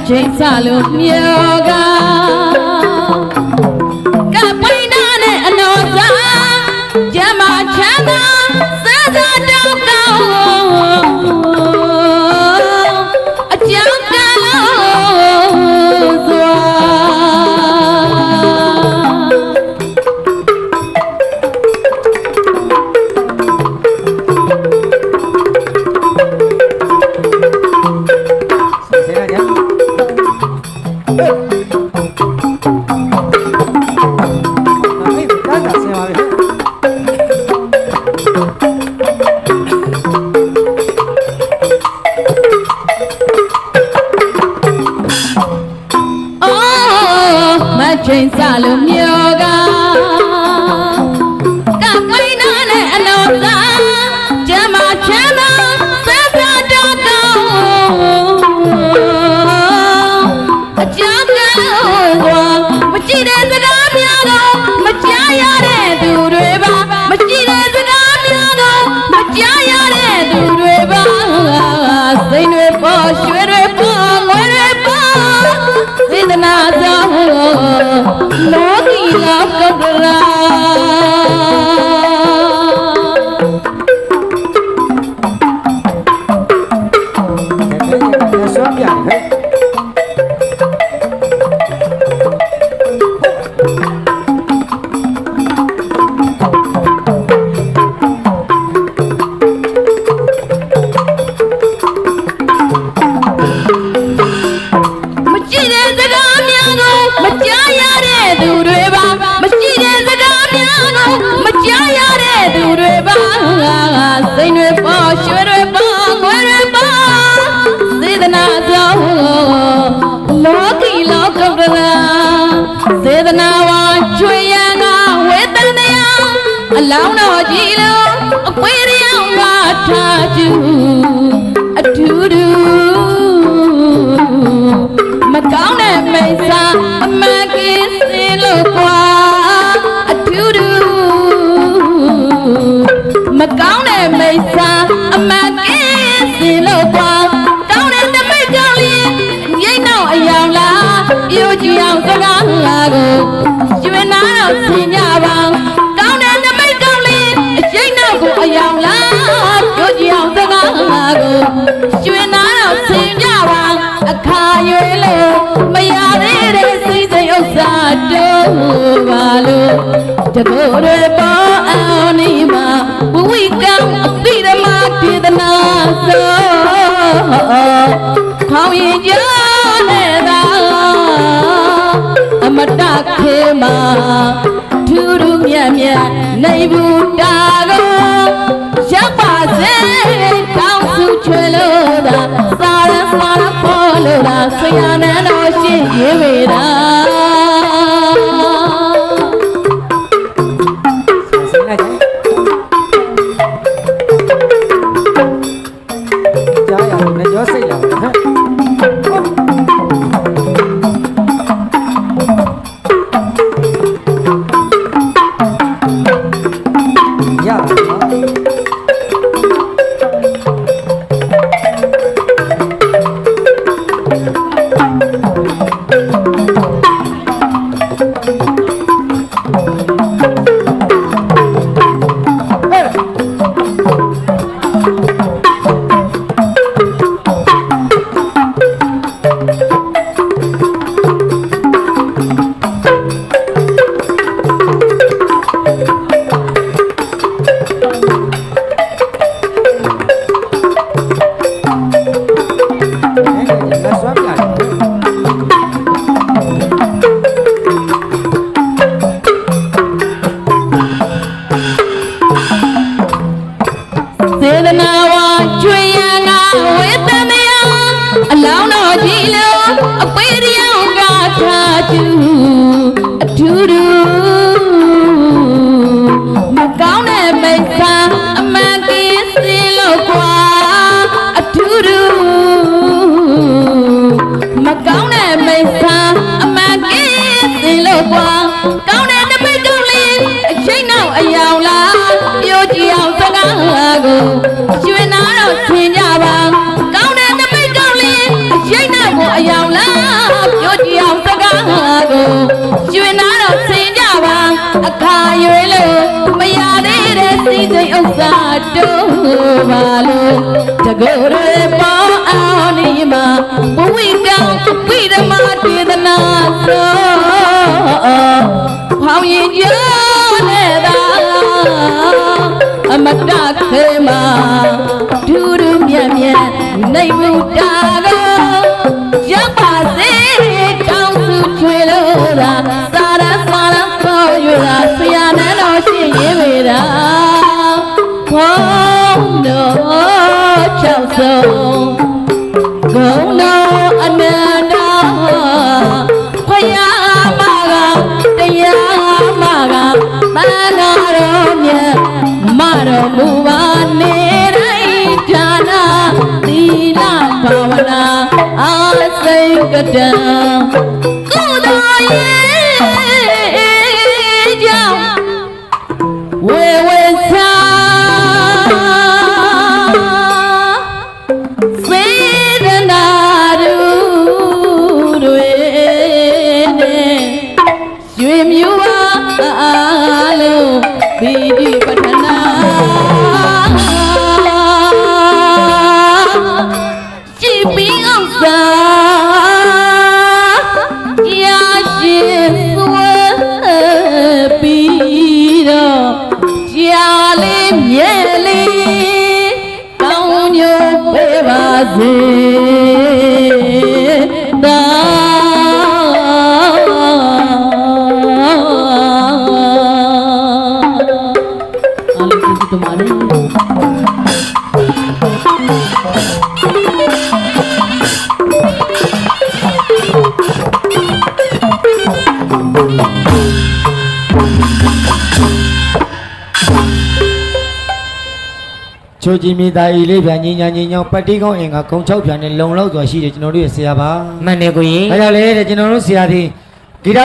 ချိန်စလို့မြေကကပိနာနဲ့အနောစားကျမချမ်းသာစားစားတောင်းကောင်းအကြောင်းကောင်းစွာချိန်စလို့မြေကကပိနာနဲ့အနောစားကျမချမ်းသာစားစားတောင်းကောင်းအကြောင်းကောင်းစွာမကြည့်တဲ့စကားများတော့မကြားရတဲ့သူတွေပါမကြည့်တဲ့စကားများတော့မကြားရတဲ့သူတွေပါစိတ်တွေပေါ်ရွှေတွေပေါ်ငွေတွေပေါ်စေတနာကြောင့်လောကီလောကဒရာဆောပြဟဲ့စိတ်တွေပေါ်ရွှေတွေပေါ်ငွေတွေပေါ်စေတနာကြောင့်လောကီလောကဒရာစေတနာဝါချွေရန်ကဝေတနာအလောင်းတော်ကြီးလို့အခွေရန်ဝါထားကျူအထူးတူမကောင်းတဲ့မိစ္ဆာအမှန်ကင်းစင်လို့ကွာအထူးတူမကောင်းတဲ့မိစ္ဆာအမှန်ကင်းစင်လို့ကွာတောင်းတဲ့တမိတ်ကြောင့်လေးငိမ့်တော့အယောင်လားပြိုကြည့်အောင်စကားလာကိုကျွေးနာတော့ဆင်ကြပါတောင်းတဲ့တမိတ်ကြောင့်လေးအချိန်တော့ကိုအယောင်လားပြိုကြည့်အောင်စကားလာကိုကျွေးနာတော့ဆင်ကြပါအခါရွေးလို့မရသေးတဲ့စိတ်စိတ်ဥစ္စာတို့ပါလို့တကိုယ်တွေပေါ်အောင်နေမှာဝိကံအပိဓမ္မာဒေသနာသောခေါင်းရင်ကြနေတာအမတခေမှာထူးထူးမြတ်မြတ်နေဘူးတာကိုရောက်ပါစေကောင်းစုချွေလို့သာစာရပေါ်လို့သာဆရာနဲ့တော်ရှိရေးဝေတာ တူအထူးတူမကောင်းတဲ့မိစ္ဆာအမှန်ကင်းစီလို့ကွာအထူးတူမကောင်းတဲ့မိစ္ဆာအမှန်ကင်းစီလို့ကွာကောင်းတဲ့တပိတ်ကောင်းလေးအချိန်နောက်အယောင်လားပြောကြည့်အောင်စကားကိုရွှေနာတော့ဆင်ကြပါကောင်းတဲ့တပိတ်ကောင်းလေးအချိန်နောက်ကိုအယောင်လားပြောကြည့်အောင်စကားကိုရွှေနာတော့ဆင်ကြပါအခါရွေလို့မရသေးတဲ့စိတ်စိတ်ဥစ္စာတို့ပါလို့တကောရဲပေါအောင်နေမှာဘဝိကောင်းဝိဓမ္မာတေသနာသောဖောင်ရင်ကြနေတာအမတခေမာဒူဒူမြတ်မြတ်နေမှုတာကိုရပ်ပါစေကောင်းစုချွေလို့သာစာရစာရခေါ်ရတာဆရာနန်းတော်ရှိရေးပေတာဘုံတော်ချောက်ဆုံးဂုံတော်အနန္တဖယားမကတရားမကမနာတော်မြတ်မတော်မူပါနေတိုင်းဌာနသီလဘာဝနာအာစိတ်ကတံကုသိုလ်ရဲ့ကြောင့်ဝေဝေသာစေတနာတွေနဲ့ရွေမြူပါအားလုံးဘိဓိပဋ္ဌနာကြည်ပြီးအောင်သာရာရှိသွဲပြီးတော့ကြာလေးမြဲလေးကောင်းညို့ပေးပါစေသာချိုကြီးမိသားဤလေးပြန်ညီညာညီညောင်းပတ်တိကောင်းအင်္ဂါကုံ6ပြန်နဲ့လုံလောက်စွာရှိတယ်ကျွန်တော်တို့ရဲ့ဆရာပါ မှန်တယ်ကိုကြီး ဒါကြောင့်လေကျွန်တော်တို့ဆရာသည်